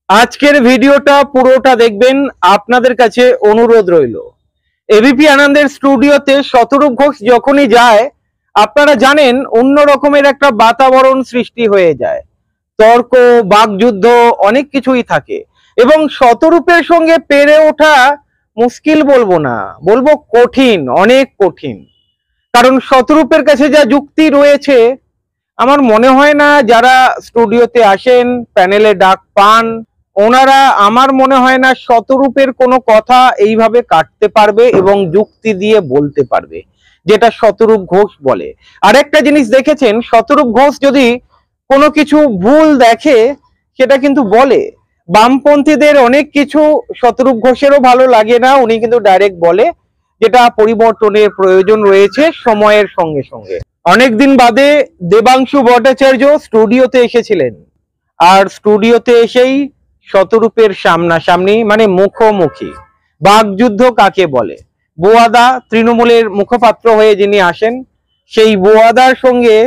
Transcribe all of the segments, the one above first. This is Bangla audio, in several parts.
আজকের ভিডিওটা পুরোটা দেখবেন, আপনাদের কাছে অনুরোধ রইল। এবিপি আনন্দের স্টুডিওতে শতরূপ ঘোষ যখনই যায়, আপনারা জানেন অন্য রকমের একটা বাতাবরণ সৃষ্টি হয়ে যায়। তর্ক, বাকযুদ্ধ অনেক কিছুই থাকে এবং শতরূপের সঙ্গে পেরে ওঠা মুশকিল বলবো না, বলবো কঠিন, অনেক কঠিন। কারণ শতরূপের কাছে যা যুক্তি রয়েছে, আমার মনে হয় না যারা স্টুডিওতে আসেন, প্যানেলে ডাক পান, ওনারা আমার মনে হয় না শতরূপের কোনো কথা এইভাবে কাটতে পারবে এবং যুক্তি দিয়ে বলতে পারবে যেটা শতরূপ ঘোষ বলে। আরেকটা জিনিস দেখেছেন, শতরূপ ঘোষ যদি কোনো কিছু ভুল দেখে সেটা কিন্তু বলে। বামপন্থীদের অনেক কিছু শতরূপ ঘোষেরও ভালো লাগে না, উনি কিন্তু ডাইরেক্ট বলে যেটা পরিবর্তনের প্রয়োজন রয়েছে সময়ের সঙ্গে সঙ্গে। অনেকদিন বাদে দেবাংশু ভট্টাচার্য স্টুডিওতে এসেছিলেন, আর স্টুডিওতে এসেই শতরূপের সামনাসামনি মানে মুখোমুখি। বাকযুদ্ধ কাকে বলে? বোয়াদা তৃণমূলের মুখপাত্র হয়ে যিনি আসেন, সেই বোয়াদার সঙ্গে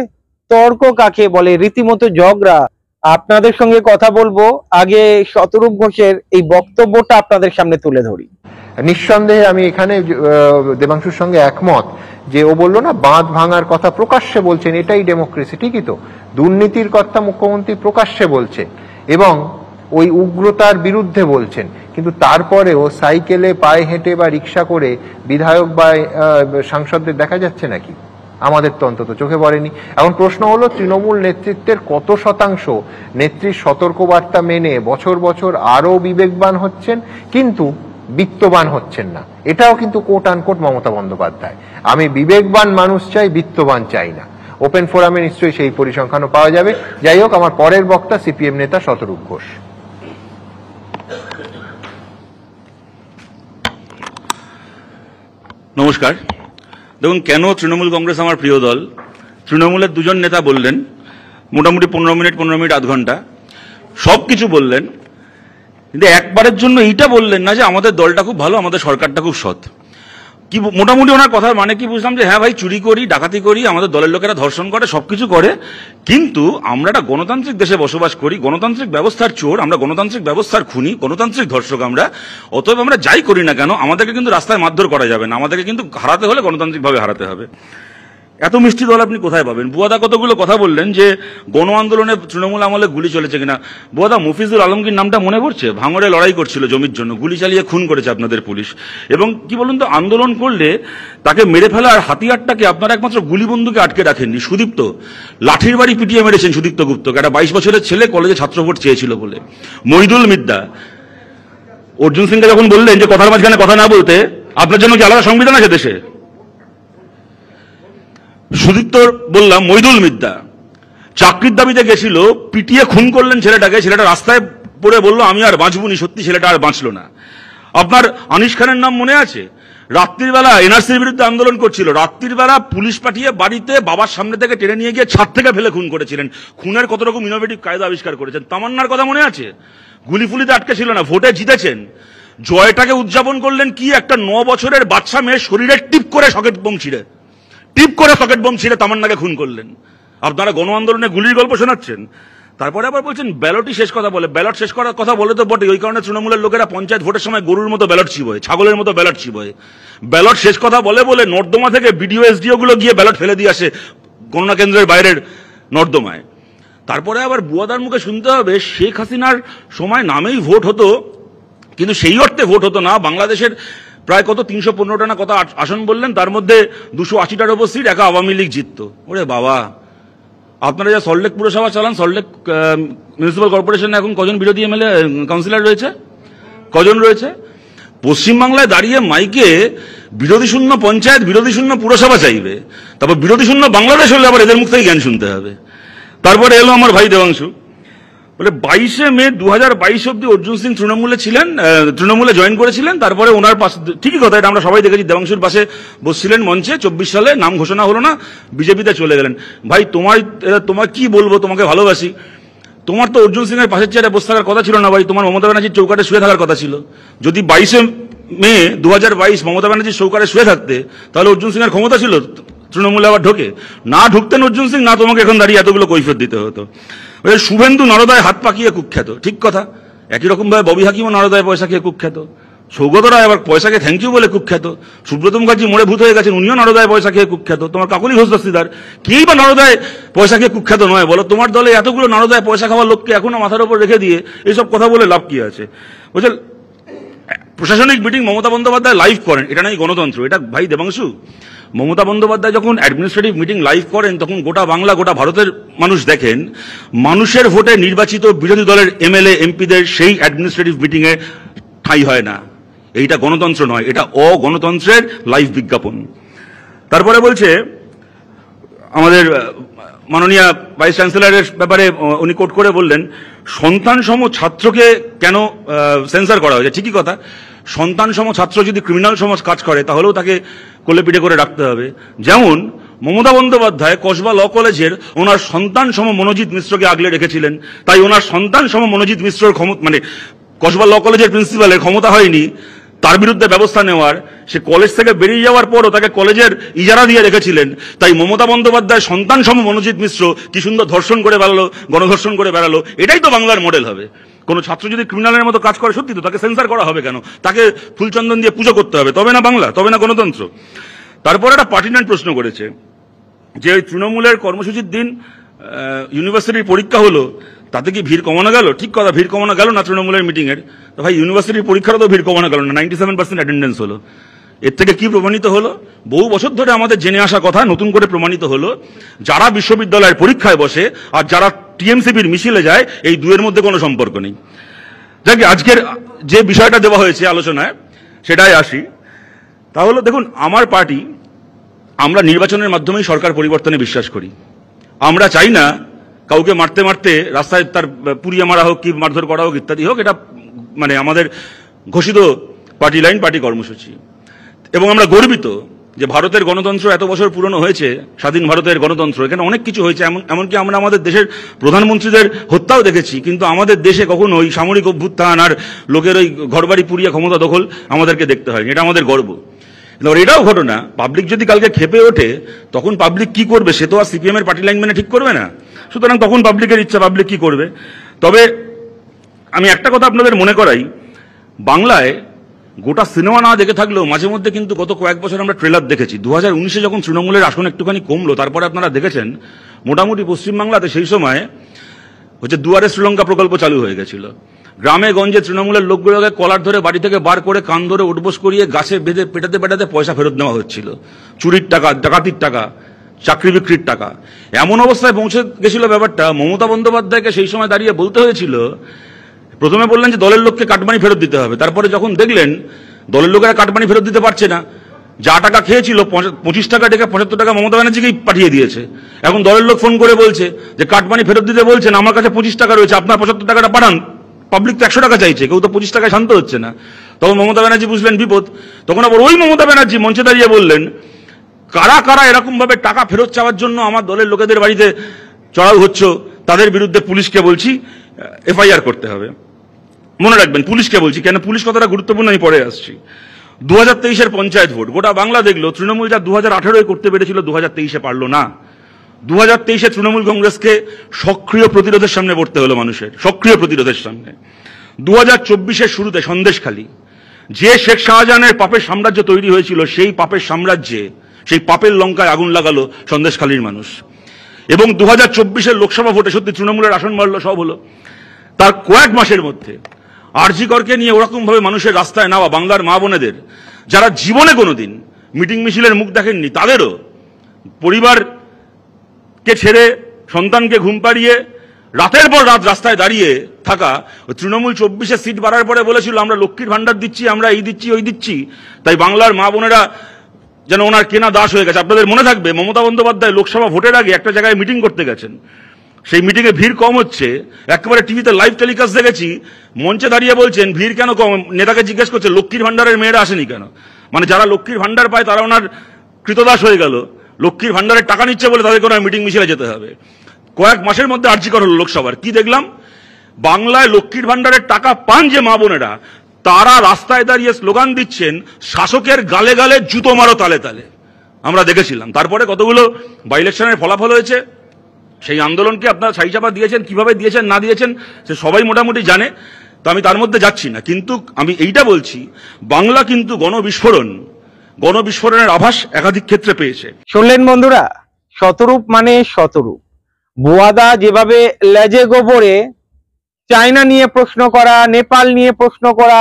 তর্ক কাকে বলে? রীতিমতো ঝগড়া। আপনাদের সঙ্গে কথা বলবো, আগে শতরূপ ঘোষের এই বক্তব্যটা আপনাদের সামনে তুলে ধরি। নিঃসন্দেহে আমি এখানে দেবাংশুর সঙ্গে একমত যে ও বললো না বাঁধ ভাঙার কথা প্রকাশ্যে বলছেন, এটাই ডেমোক্রেসি। ঠিকই তো, দুর্নীতির কথা মুখ্যমন্ত্রী প্রকাশ্যে বলছে এবং ওই উগ্রতার বিরুদ্ধে বলছেন, কিন্তু তারপরেও সাইকেলে, পায়ে হেঁটে বা রিক্সা করে বিধায়ক বা সাংসদদের দেখা যাচ্ছে নাকি? আমাদের তো অন্তত চোখে পড়েনি। এখন প্রশ্ন হলো, তৃণমূল নেতৃত্বের কত শতাংশ নেত্রীর সতর্কবার্তা মেনে বছর বছর আরো বিবেকবান হচ্ছেন কিন্তু বিত্তবান হচ্ছেন না? এটাও কিন্তু কোট আনকোট মমতা বন্দ্যোপাধ্যায়। আমি বিবেকবান মানুষ চাই, বিত্তবান চাই না। ওপেন ফোরামে নিশ্চয়ই সেই পরিসংখ্যানও পাওয়া যাবে। যাই হোক, আমার পরের বক্তা সিপিএম নেতা শতরূপ ঘোষ। নমস্কার। দেখুন, কেন তৃণমূল কংগ্রেস আমার প্রিয় দল, তৃণমূলের দুজন নেতা বললেন মোটামুটি 15 মিনিট আধ ঘন্টা সবকিছু বললেন, কিন্তু একবারের জন্য এইটা বললেন না যে আমাদের দলটা খুব ভালো, আমাদের সরকারটা খুব সৎ। কি মোটামুটি ওনার কথার মানে কি বুঝলাম যে হ্যাঁ ভাই, চুরি করি, ডাকাতি করি, আমাদের দলের লোকেরা ধর্ষণ করে, সবকিছু করে, কিন্তু আমরা একটা গণতান্ত্রিক দেশে বসবাস করি, গণতান্ত্রিক ব্যবস্থার চোর আমরা, গণতান্ত্রিক ব্যবস্থার খুনি, গণতান্ত্রিক ধর্ষক আমরা। অতএব আমরা যাই করি না কেন আমাদেরকে কিন্তু রাস্তায় মারধর করা যাবে না, আমাদেরকে কিন্তু হারাতে হলে গণতান্ত্রিকভাবে হারাতে হবে। এত মিষ্টি দল আপনি কোথায় পাবেন? বুয়াদা কতগুলো কথা বললেন যে গণ আন্দোলনে তৃণমূল আমলে গুলি চলেছে কিনা। বুয়াদা, মফিজুল আলমগীর নামটা মনে পড়ছে? ভাঙড়ে লড়াই করছিল জমির জন্য, গুলি চালিয়ে খুন করেছে আপনাদের পুলিশ। এবং কি বলুন তো, আন্দোলন করলে তাকে মেরে ফেলার হাতিয়ারটাকে আপনারা একমাত্র গুলি বন্দুকে আটকে রাখেননি। সুদীপ্ত লাঠির বাড়ি পিটিয়ে মেরেছেন সুদীপ্ত গুপ্তকে, একটা 22 বছরের ছেলে কলেজে ছাত্র ভোট চেয়েছিল বলে। মহিদুল মিদ্দা, অর্জুন সিংকে যখন বললেন যে কথার মাঝখানে কথা না বলতে, আপনার জন্য কি আলাদা সংবিধান আছে দেশে? সুদীপ্ত বললাম, মহিদুল মিদ্দা চাকরির দাবিতে গেছিল, পিটিয়ে খুন করলেন ছেলেটাকে, ছেলেটা রাস্তায় পড়ে বললো আমি আর বাঁচবনি, সত্যি ছেলেটা আর বাঁচলো না। আপনার আনিস খানের নাম মনে আছে? রাত্রির বেলা এনআরসির বিরুদ্ধে আন্দোলন করছিল, রাত্রির বেলা পুলিশ পাঠিয়ে বাড়িতে বাবার সামনে থেকে টেনে নিয়ে গিয়ে ছাদ থেকে ফেলে খুন করেছিলেন। খুনের কত রকম ইনোভেটিভ কায়দা আবিষ্কার করেছেন। তামান্নার কথা মনে আছে? গুলি ফুলিতে আটকে ছিল না, ভোটে জিতেছেন। জয়টাকে উদযাপন করলেন কি, একটা 9 বছরের বাচ্চা মেয়ের শরীরে টিপ করে সকেট বোম ছিঁড়ে তামান্নাকে খুন করলেন। আপনারা গণ আন্দোলনে গুলির গল্প শোনাচ্ছেন, তারপরে আবার বলছেন ব্যালটই শেষ কথা বলে। ব্যালট শেষ করার কথা বলে তো বটে, ওই কারণে তৃণমূলের লোকেরা পঞ্চায়েত ভোটের সময় গরুর মতো ব্যালট চিবোয়, ছাগলের মতো ব্যালট চিবোয়। ব্যালট শেষ কথা বলে বলে নর্দমা থেকে বিডিও এসডিও গুলো গিয়ে ব্যালট ফেলে দিয়ে আসে গণনা কেন্দ্রের বাইরের নর্দমায়। তারপরে আবার বুয়াদার মুখে শুনতে হবে শেখ হাসিনার সময় নামেই ভোট হতো, কিন্তু সেই অর্থে ভোট হতো না। বাংলাদেশের প্রায় কত 315টা না কত আসন বললেন, তার মধ্যে 280টার উপর সিট একা আওয়ামী লীগ জিতত। ওরে বাবা, আপনারা যা সল্টলেক পুরসভা চালান, সল্টলেক মিউনিসিপ্যাল কর্পোরেশনে এখন কজন বিরোধী এমএলএ কাউন্সিলর রয়েছে? কজন রয়েছে? পশ্চিমবাংলায় দাঁড়িয়ে মাইকে বিরোধী শূন্য পঞ্চায়েত, বিরোধী শূন্য পুরসভা চাইবে, তারপর বিরোধী শূন্য বাংলাদেশ হলে আবার এদের মুখ থেকে জ্ঞান শুনতে হবে। তারপরে এলো আমার ভাই দেবাংশু, বলে 22শে মে 2022 অব্দি অর্জুন সিং তৃণমূলে ছিলেন, তৃণমূলে জয়েন করেছিলেন। তারপরে ওনার পাশে, ঠিকই কথা, এটা আমরা সবাই দেখেছি, দেবাংশুর পাশে বসছিলেন মঞ্চে। 24 সালে নাম ঘোষণা হলো না, বিজেপিতে চলে গেলেন। ভাই তোমার কি বলবো, তোমাকে ভালোবাসি, তোমার তো অর্জুন সিং এর পাশের চেয়ারে বসে থাকার কথা ছিল না ভাই, তোমার মমতা ব্যানার্জির চৌকাটে শুয়ে থাকার কথা ছিল। যদি 22শে মে 2022 মমতা ব্যানার্জির চৌকাটে শুয়ে থাকতে, তাহলে অর্জুন সিং এর ক্ষমতা ছিল তৃণমূলে আবার ঢোকে? না ঢুকতেন অর্জুন সিং, না তোমাকে এখন দাঁড়িয়ে এতগুলো কৈফিয়ত দিতে হতো। শুভেন্দু নরদায় হাত পাকিয়ে কুখ্যাত, ঠিক কথা, একই রকম ভাবে ববি হাকিমও নারদায় পয়সা খেয়ে কুখ্যাত, সৌগত রায় আবার পয়সাকে থ্যাংক ইউ বলে কুখ্যাত, সুব্রত মুখার্জি মোড়ে ভূত হয়ে গেছেন, উনিও নারদায় পয়সা খেয়ে কুখ্যাত, তোমার কাকলি ঘোষ দস্তিদার কেই বা নারদায় পয়সা খেয়ে কুখ্যাত নয় বলো? তোমার দলে এতগুলো নারদায় পয়সা খাওয়ার লোককে এখনো মাথার উপর রেখে দিয়ে এইসব কথা বলে লাভ কি আছে? বুঝলেন, প্রশাসনিক মিটিং মমতা বন্দ্যোপাধ্যায় লাইভ করেন, এটা নাই গণতন্ত্র? এটা ভাই দেবাংশু, মমতা বন্দ্যোপাধ্যায় যখন অ্যাডমিনিস্ট্রেটিভ মিটিং লাইভ করেন তখন গোটা বাংলা গোটা ভারতের মানুষ দেখেন মানুষের ভোটে নির্বাচিত বিরোধী দলের এমএলএ এমপিদের সেই অ্যাডমিনিস্ট্রেটিভ মিটিংয়ে ঠাঁই হয় না। এইটা গণতন্ত্র নয়, এটা অগণতন্ত্রের লাইভ বিজ্ঞাপন। তারপরে বলছে আমাদের মাননীয় ভাইস চ্যান্সেলরের ব্যাপারে উনি কোট করে বললেন সন্তানসম ছাত্রকে কেন সেন্সার করা হয়েছে। ঠিকই কথা, সন্তানসম ছাত্র যদি ক্রিমিনাল সমাজ কাজ করে তাহলেও তাকে কোলে পিঠে করে রাখতে হবে। যেমন মমতা বন্দ্যোপাধ্যায় কসবা ল কলেজের ওনার সন্তানসম মনোজিৎ মিশ্রকে আগলে রেখেছিলেন, তাই ওনার সন্তানসম মনোজিৎ মিশ্রর ক্ষমতা মানে কসবা ল কলেজের প্রিন্সিপালের ক্ষমতা হয়নি তার বিরুদ্ধে ব্যবস্থা নেওয়ার। সে কলেজ থেকে বেরিয়ে যাওয়ার পরও তাকে কলেজের ইজারা দিয়ে রেখেছিলেন, তাই মমতা বন্দ্যোপাধ্যায় সন্তানসম মনোজিৎ মিশ্র কি সুন্দর ধর্ষণ করে বেড়ালো, গণধর্ষণ করে বেড়ালো। এটাই তো বাংলার মডেল হবে। কোন ছাত্র যদি ক্রিমিনালের মতো কাজ করে সত্যি তো তাকে সেন্সার করা হবে কেন? তাকে ফুলচন্দন দিয়ে পুজো করতে হবে, তবে না বাংলা, তবে না গণতন্ত্র। তারপর একটা পার্টিনেন্ট প্রশ্ন করেছে যে ওই তৃণমূলের কর্মসূচির দিন ইউনিভার্সিটির পরীক্ষা হলো, তাতে কি ভিড় কমানো গেল? ঠিক কথা, ভিড় কমানো গেল না তৃণমূলের মিটিং এর। তো ভাই ইউনিভার্সিটির পরীক্ষারও তো ভিড় কমানো গেল না, 97% অ্যাটেন্ডেন্স হলো। এর থেকে কি প্রমাণিত হলো? বহু বছর ধরে আমাদের জেনে আসা কথা নতুন করে প্রমাণিত হলো, যারা বিশ্ববিদ্যালয়ের পরীক্ষায় বসে আর যারা টিএমসিপির মিছিলে যায় এই দুয়ের মধ্যে কোনো সম্পর্ক নেই। যাক, আজকের যে বিষয়টা দেওয়া হয়েছে আলোচনায় সেটাই আসি। তাহলে দেখুন, আমার পার্টি আমরা নির্বাচনের মাধ্যমেই সরকার পরিবর্তনে বিশ্বাস করি। আমরা চাই না কাউকে মারতে মারতে রাস্তায় তার পুড়িয়ে মারা হোক কি মারধর করা হোক ইত্যাদি হোক। এটা মানে আমাদের ঘোষিত পার্টি লাইন, পার্টি কর্মসূচি। এবং আমরা গর্বিত যে ভারতের গণতন্ত্র এত বছর পুরনো হয়েছে, স্বাধীন ভারতের গণতন্ত্র, এখানে অনেক কিছু হয়েছে। এমনকি আমরা আমাদের দেশের প্রধানমন্ত্রীদের হত্যাও দেখেছি, কিন্তু আমাদের দেশে কখনো ওই সামরিক অভ্যুত্থান আর লোকের ওই ঘরবাড়ি পুড়িয়ে ক্ষমতা দখল আমাদেরকে দেখতে হয়নি। এটা আমাদের গর্ব। এটাও ঘটনা, পাবলিক যদি কালকে খেপে ওঠে তখন পাবলিক কি করবে সে তো আর সিপিএম এর পার্টি লাইন মেনে ঠিক করবে না। সুতরাং তখন পাবলিকের ইচ্ছা, পাবলিক কি করবে। তবে আমি একটা কথা আপনাদের মনে করাই, বাংলায় গোটা সিনেমা না দেখে থাকলেও মাঝে মধ্যে কিন্তু গত কয়েক বছর আমরা ট্রেলার দেখেছি। 2019-এ যখন তৃণমূলের আসন একটুখানি কমলো, তারপরে আপনারা দেখেছেন মোটামুটি পশ্চিমবাংলাতে সেই সময় হচ্ছে দুয়ারে শ্রীলঙ্কা প্রকল্প চালু হয়ে গেছিল। গ্রামে গঞ্জে তৃণমূলের লোকগুলোকে কলার ধরে বাড়ি থেকে বার করে কান ধরে উঠবোস করিয়ে গাছে বেঁধে পেটাতে পেটাতে পয়সা ফেরত নেওয়া হচ্ছিল। চুরির টাকা, ডাকাতির টাকা, চাকরি বিক্রির টাকা। এমন অবস্থায় পৌঁছে গেছিল ব্যাপারটা, মমতা বন্দ্যোপাধ্যায়কে সেই সময় দাঁড়িয়ে বলতে হয়েছিল, প্রথমে বললেন যে দলের লোককে কাটমানি ফেরত দিতে হবে, তারপরে যখন দেখলেন দলের লোকেরা কাটমানি ফেরত দিতে পারছে না, যা টাকা খেয়েছিল 25 টাকা ডেকে 75 টাকা মমতা ব্যানার্জিকেই পাঠিয়ে দিয়েছে। এখন দলের লোক ফোন করে বলছে যে কাটমানি ফেরত দিতে বলছেন, আমার কাছে 25 টাকা রয়েছে, আপনার 75 টাকাটা পাঠান। পাবলিক তো 100 টাকা চাইছে, কেউ তো 25 টাকায় শান্ত হচ্ছে না। তখন মমতা ব্যানার্জি বুঝলেন বিপদ। তখন আবার ওই মমতা ব্যানার্জি মঞ্চে দাঁড়িয়ে বললেন, কারা কারা এরকম ভাবে টাকা ফেরত চাওয়ার জন্য আমার দলের লোকেদের বাড়িতে চড়াও হচ্ছে, তাদের বিরুদ্ধে পুলিশকে বলছি এফআইআর করতে হবে। মনে রাখবেন, পুলিশকে বলছি কেন, পুলিশ কতটা গুরুত্বপূর্ণ আমি পরে আসছি। 2023-এর পঞ্চায়েত ভোট গোটা বাংলা দেখলো, তৃণমূল যা 2018-এ করতে পেরেছিল 2023-এ পারলো না। 2023-এ তৃণমূল কংগ্রেসকে সক্রিয় প্রতিরোধের সামনে পড়তে হলো মানুষের, সক্রিয় প্রতিরোধের সামনে। 2024-এর শুরুতে সন্দেশখালী, যে শেখ শাহজাহানের পাপের সাম্রাজ্য তৈরি হয়েছিল, সেই পাপের সাম্রাজ্যে, সেই পাপের লঙ্কায় আগুন লাগালো সন্দেশখালীর মানুষ। এবং 2024-এর লোকসভা ভোটে সত্যি তৃণমূলের আসন বাড়লো, সব হলো। তার কয়েক মাসের মধ্যে আরজি করকে নিয়ে ওরকম ভাবে মানুষের রাস্তায় নামা বাংলার মা বোনেদের, যারা জীবনে কোনোদিন মিটিং মিছিলের মুখ দেখেননি, তাদেরও পরিবারকে ছেড়ে সন্তানকে ঘুম পাড়িয়ে রাতের পর রাত রাস্তায় দাঁড়িয়ে থাকা। তৃণমূল 24-এ সিট বাড়ার পরে বলেছিল আমরা লক্ষ্মীর ভান্ডার দিচ্ছি, আমরা এই দিচ্ছি ওই দিচ্ছি, তাই বাংলার মা বোনেরা যেন ওনার কেনা দাস হয়ে গেছে। আপনাদের মনে থাকবে মমতা বন্দ্যোপাধ্যায় লোকসভা ভোটের আগে একটা জায়গায় মিটিং করতে গেছেন, সেই মিটিংয়ে ভিড় কম হচ্ছে, একেবারে টিভিতে লাইভ টেলিকাস্ট দেখেছি, মঞ্চে দাঁড়িয়ে বলছেন ভিড় কেন কম, নেতাকে জিজ্ঞেস করছে লক্ষ্মীর ভান্ডারের মেয়েরা আসেনি কেন। মানে যারা লক্ষ্মীর ভান্ডার পায় তারা ওনার কৃতদাস হয়ে গেল, লক্ষ্মীর ভান্ডারের টাকা নিচ্ছে বলে তাদেরকে ওনার মিটিং মিছিলে যেতে হবে। কয়েক মাসের মধ্যে আরজি করা হলো লোকসভার, কি দেখলাম, বাংলায় লক্ষ্মীর ভান্ডারের টাকা পান যে মা বোনেরা, তারা রাস্তায় দাঁড়িয়ে স্লোগান দিচ্ছেন শাসকের গালে গালে জুতো মারো তালে তালে। আমরা দেখেছিলাম। তারপরে কতগুলো বাই ইলেকশনের ফলাফল হয়েছে, সেই আন্দোলনকে আপনারা ছাইচাপা দিয়েছেন, কিভাবে দিয়েছেন না দিয়েছেন সে সবাই মোটামুটি জানে। তো আমি তার মধ্যে যাচ্ছি না, কিন্তু আমি এইটা বলছি বাংলা কিন্তু গণবিস্ফোরণের আভাস একাধিক ক্ষেত্রে পেয়েছে। শুনলেন বন্ধুরা, শতরূপ মানে শতরূপ। বুয়াদা যেভাবে লেজে গোবরে চায়না নিয়ে প্রশ্ন করা, নেপাল নিয়ে প্রশ্ন করা,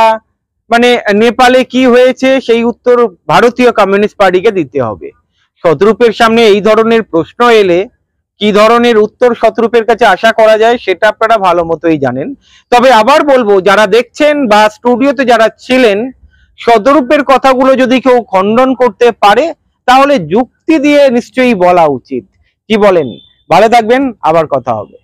মানে নেপালে কি হয়েছে সেই উত্তর ভারতীয় কমিউনিস্ট পার্টিকে দিতে হবে। শতরূপের সামনে এই ধরনের প্রশ্ন এলে কি ধরনের উত্তর শতরূপের কাছে আশা করা যায় সেটা আপনারা ভালো মতোই জানেন। তবে আবার বলবো, যারা দেখছেন বা স্টুডিওতে যারা ছিলেন, শতরূপের কথাগুলো যদি কেউ খণ্ডন করতে পারে তাহলে যুক্তি দিয়ে নিশ্চয়ই বলা উচিত। কি বলেন? ভালো থাকবেন, আবার কথা হবে।